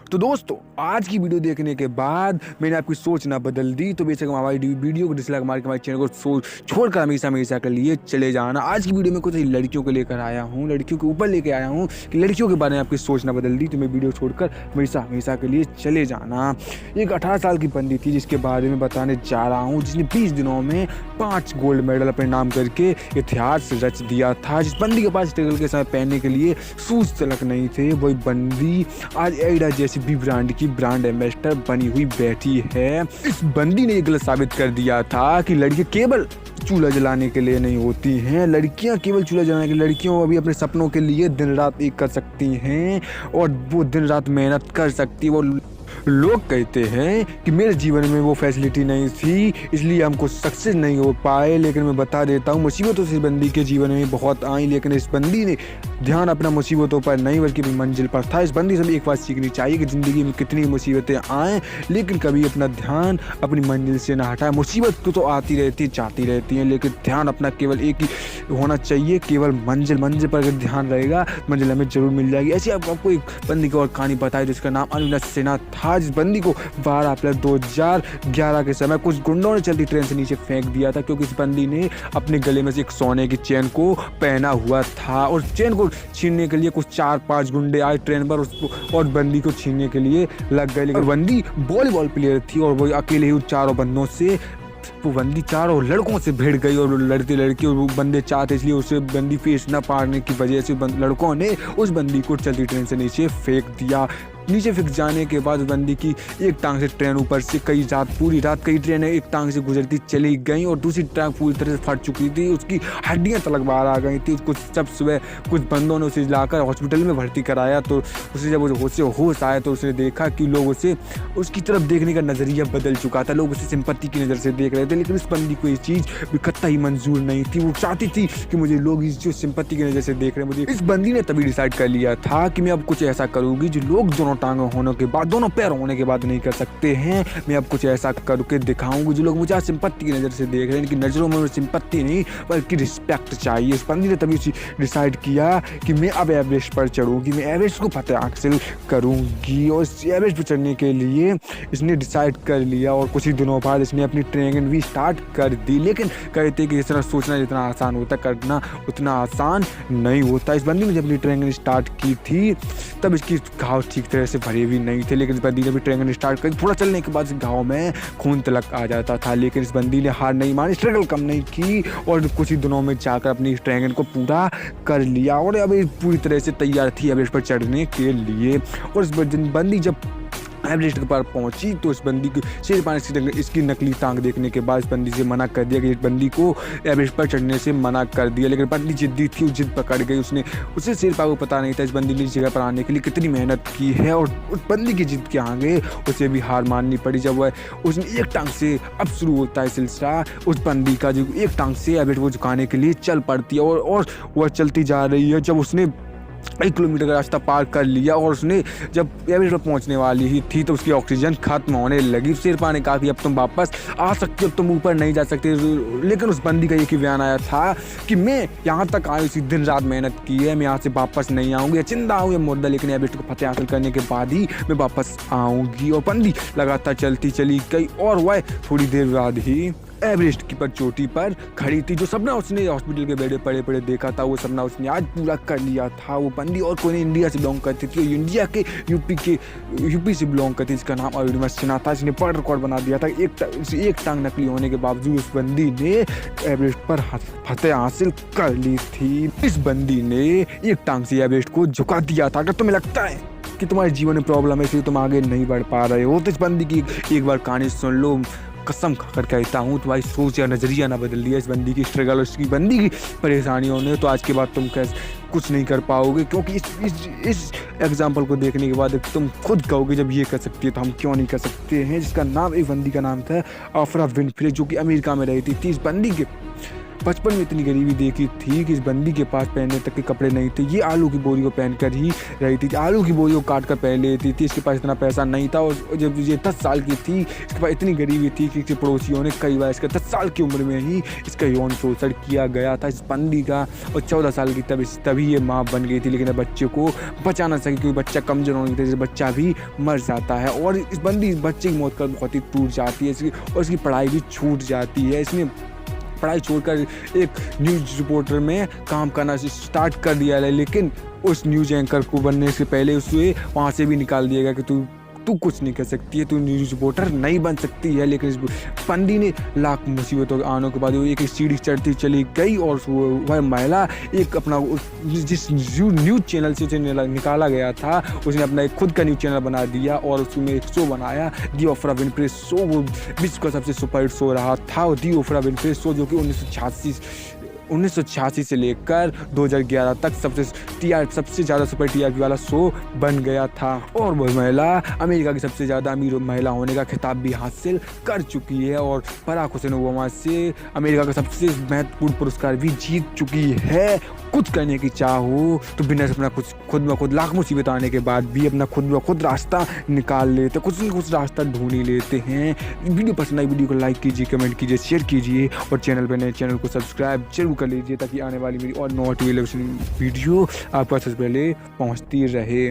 तो दोस्तों आज की वीडियो देखने के बाद मैंने आपकी सोच ना बदल दी। तो बेशक हमारी वीडियो को डिसलाइक मार के हमारे चैनल को छोड़कर हमेशा हमेशा के लिए चले जाना। आज की वीडियो में कुछ लड़कियों को लेकर आया हूँ, लड़कियों के ऊपर लेकर आया हूँ कि लड़कियों के बारे में आपकी सोच ना बदल दी तो मैं वीडियो छोड़कर हमेशा हमेशा के लिए चले जाना। एक 18 साल की बंदी थी जिसके बारे में बताने जा रहा हूँ, जिसने 20 दिनों में 5 गोल्ड मेडल अपने नाम करके इतिहास रच दिया था। जिस बंदी के पास स्ट्रगल के समय पहनने के लिए शूज तलक नहीं थे, वही बंदी आज एडिडास जैसी बी ब्रांड की ब्रांड एम्बेसडर बनी हुई बैठी है। इस बंदी ने ये गलत साबित कर दिया था कि लड़कियां केवल चूल्हा जलाने के लिए नहीं होती हैं, लड़कियां केवल चूल्हा जलाने के लिए, लड़कियों अभी अपने सपनों के लिए दिन रात एक कर सकती हैं और वो दिन रात मेहनत कर सकती। वो लोग कहते हैं कि मेरे जीवन में वो फैसिलिटी नहीं थी इसलिए हमको सक्सेस नहीं हो पाए, लेकिन मैं बता देता हूँ मुसीबतों से बंदी के जीवन में बहुत आई, लेकिन इस बंदी ने ध्यान अपना मुसीबतों पर नहीं बल्कि अपनी मंजिल पर था। इस बंदी से भी एक बात सीखनी चाहिए कि ज़िंदगी में कितनी मुसीबतें आएँ लेकिन कभी अपना ध्यान अपनी मंजिल से ना हटाए। मुसीबत तो आती रहती है, जाती रहती है, लेकिन ध्यान अपना केवल एक ही होना चाहिए, केवल मंजिल पर अगर ध्यान रहेगा मंजिल हमें जरूर मिल जाएगी। ऐसी आपको एक बंदी की और कहानी बताई जिसका नाम अनुला सिन्हा था। जिस बंदी को 12 अप्रैल 2011 के समय कुछ गुंडों ने चलती ट्रेन से नीचे फेंक दिया था क्योंकि इस बंदी ने अपने गले में से एक सोने की चेन को पहना हुआ था और चेन को छीनने के लिए कुछ 4-5 गुंडे आए ट्रेन पर उसको और बंदी को छीनने के लिए लग गए। लेकिन बंदी वॉलीबॉल प्लेयर थी और वो अकेले ही उन चारों बंदों से वो बंदी चारों लड़कों से भिड़ गई और लड़ते लड़के और वो बंदे चाहते इसलिए उसे बंदी फेस न पाने की वजह से लड़कों ने उस बंदी को चलती ट्रेन से नीचे फेंक दिया। नीचे फेंक जाने के बाद बंदी की एक टांग से ट्रेन ऊपर से पूरी रात कई ट्रेनें एक टांग से गुजरती चली गई और दूसरी टांग पूरी तरह से फट चुकी थी, उसकी हड्डियां तलक बाहर आ गई थी। कुछ जब सुबह कुछ बंदों ने उसे लाकर हॉस्पिटल में भर्ती कराया तो उसे जब उसे होश आया तो उसने देखा कि लोग उसे उसकी तरफ देखने का नज़रिया बदल चुका था, लोग उसे सिंपत्ति की नज़र से देख रहे थे। लेकिन इस बंदी को ये चीज़ भी कतई मंजूर नहीं थी, वो चाहती थी कि मुझे लोग इस जो सिंपत्ति की नज़र से देख रहे हैं मुझे। इस बंदी ने तभी डिसाइड कर लिया था कि मैं अब कुछ ऐसा करूँगी जो लोग दोनों टांगों होने के बाद, दोनों पैर होने के बाद नहीं कर सकते हैं। मैं अब कुछ ऐसा करके दिखाऊंगी जो लोग मुझे आज सिंपत्ति की नज़र से देख रहे हैं, इनकी नज़रों में सिंपत्ति नहीं बल्कि रिस्पेक्ट चाहिए। इस बंदी ने तभी डिसाइड किया कि मैं अब एवरेस्ट पर चढ़ूंगी, मैं एवरेस्ट को फतेह हासिल करूंगी और इस एवरेस्ट पर चढ़ने के लिए इसने डिसाइड कर लिया और कुछ ही दिनों बाद इसने अपनी ट्रेनिंग भी स्टार्ट कर दी। लेकिन कहते कि इस तरह सोचना जितना आसान होता करना उतना आसान नहीं होता। इस बंदी ने जब अपनी ट्रेनिंग स्टार्ट की थी तब इसकी घाव ठीक तरह से भरे भी नहीं थे, लेकिन इस बंदी ने भी ट्रेनिंग स्टार्ट कर थोड़ा चलने के बाद इस गाँव में खून तलक आ जाता था। लेकिन इस बंदी ने हार नहीं मानी, स्ट्रगल कम नहीं की और कुछ ही दिनों में जाकर अपनी ट्रेनिंग को पूरा कर लिया और अब पूरी तरह से तैयार थी एवरेस्ट पर चढ़ने के लिए। और इस बंदी जब एवरेस्ट पर पहुंची तो इस बंदी को शेरपा ने इसकी नकली टांग देखने के बाद इस बंदी से मना कर दिया कि इस बंदी को एवरेस्ट पर चढ़ने से मना कर दिया। लेकिन बंदी जिद्दी थी, जिद पकड़ गई, उसे शेरपा को पता नहीं था इस बंदी ने इस जगह पर आने के लिए कितनी मेहनत की है और उस बंदी की जिद के आगे उसे भी हार माननी पड़ी। जब उसने एक टांग से अब शुरू होता है सिलसिला उस बंदी का जो एक टांग से एवरेस्ट को झुकाने के लिए चल पड़ती है और वह चलती जा रही है। जब उसने 1 किलोमीटर का रास्ता पार कर लिया और उसने जब एवरेस्ट पर पहुंचने वाली ही थी तो उसकी ऑक्सीजन खत्म होने लगी। शेरपा ने कहा कि अब तुम वापस आ सकते हो, तुम ऊपर नहीं जा सकते। लेकिन उस बंदी का एक ही बयान आया था कि मैं यहाँ तक आई, उसी दिन रात मेहनत की है, मैं यहाँ से वापस नहीं आऊँगी, चिंता हूँ ये मुद्दा, लेकिन एवरेस्ट को फतेह हासिल करने के बाद ही मैं वापस आऊँगी। और बंदी लगातार चलती चली गई और वह थोड़ी देर बाद ही एवरेस्ट की चोटी पर खड़ी थी। जो सपना उसने हॉस्पिटल के बेड पड़े पड़े देखा था वो सपना उसने आज पूरा कर लिया था। वो बंदी और कोई इंडिया से बिलोंग करती थी, इंडिया के यूपी से बिलोंग करती थी, इसका नाम अनुला सिन्हा था। इसने वर्ल्ड रिकॉर्ड बना दिया था। एक टांग नकली होने के बावजूद उस बंदी ने एवरेस्ट पर फतेह हासिल कर ली थी। इस बंदी ने एक टांग से एवरेस्ट को झुका दिया था। अगर तुम्हें लगता है कि तुम्हारे जीवन में प्रॉब्लम है इसलिए तुम आगे नहीं बढ़ पा रहे हो तो इस बंदी की एक बार कहानी सुन लो। कसम खाकर कहता हूँ तुम्हारी सोच या नज़रिया ना बदल दिया इस बंदी की स्ट्रगल, उसकी बंदी की परेशानियों ने, तो आज के बाद तुम कुछ नहीं कर पाओगे। क्योंकि इस एग्जाम्पल को देखने के बाद तुम खुद कहोगे जब ये कर सकती है तो हम क्यों नहीं कर सकते हैं। जिसका नाम एक बंदी का नाम था ओफ्रा विनफ्रे जो कि अमेरिका में रहती थी। इस बंदी के बचपन में इतनी गरीबी देखी थी कि इस बंदी के पास पहनने तक के कपड़े नहीं थे। ये आलू की बोरी को पहनकर ही रही थी, आलू की बोरी को काट कर पहन लेती थी। इसके पास इतना पैसा नहीं था और जब ये 10 साल की थी इसके पास इतनी गरीबी थी कि इसके पड़ोसियों ने कई बार इसका 10 साल की उम्र में ही इसका यौन शोषण किया गया था इस बंदी का। और 14 साल की तभी ये माँ बन गई थी, लेकिन बच्चे को बचा ना सकी क्योंकि बच्चा कमजोर होने की वजह से बच्चा भी मर जाता है और इस बच्चे की मौत कर बहुत ही टूट जाती है इसकी, और इसकी पढ़ाई भी छूट जाती है। इसने पढ़ाई छोड़कर एक न्यूज़ रिपोर्टर में काम करना स्टार्ट कर दिया है, लेकिन उस न्यूज़ एंकर को बनने से पहले उसे वहाँ से भी निकाल दिया गया कि तू कुछ नहीं कर सकती है, तू न्यूज़ रिपोर्टर नहीं बन सकती है। लेकिन इस बंदी ने लाख मुसीबतों के आने के बाद वो एक सीढ़ी चढ़ती चली गई और वह महिला एक अपना जिस न्यूज़ चैनल से उसे निकाला गया था उसने अपना एक खुद का न्यूज़ चैनल बना दिया और उसमें एक शो बनाया, दी ओफ्रा विनफ्रे शो। वो विश्व का सबसे सुपरहिट शो रहा था और दी ओफ्रा विनफ्रे शो, जो कि 1986 से लेकर 2011 तक सबसे ज़्यादा सुपर टीआरपी वाला शो बन गया था। और वह महिला अमेरिका की सबसे ज़्यादा अमीर महिला होने का खिताब भी हासिल कर चुकी है और बराक हुसैन ओबामा से अमेरिका का सबसे महत्वपूर्ण पुरस्कार भी जीत चुकी है। कुछ करने की चाह हो तो बिना अपना खुद ब खुद लाख मुसीबत आने के बाद भी अपना खुद ब खुद रास्ता निकाल लेते, कुछ न कुछ रास्ता ढूंढ ही लेते हैं। वीडियो पसंद आई वीडियो को लाइक कीजिए, कमेंट कीजिए, शेयर कीजिए और चैनल पर नए चैनल को सब्सक्राइब जरूर कर लीजिए ताकि आने वाली मेरी और नोटिफिकेशन वीडियो आपको सबसे पहले पहुंचती रहे।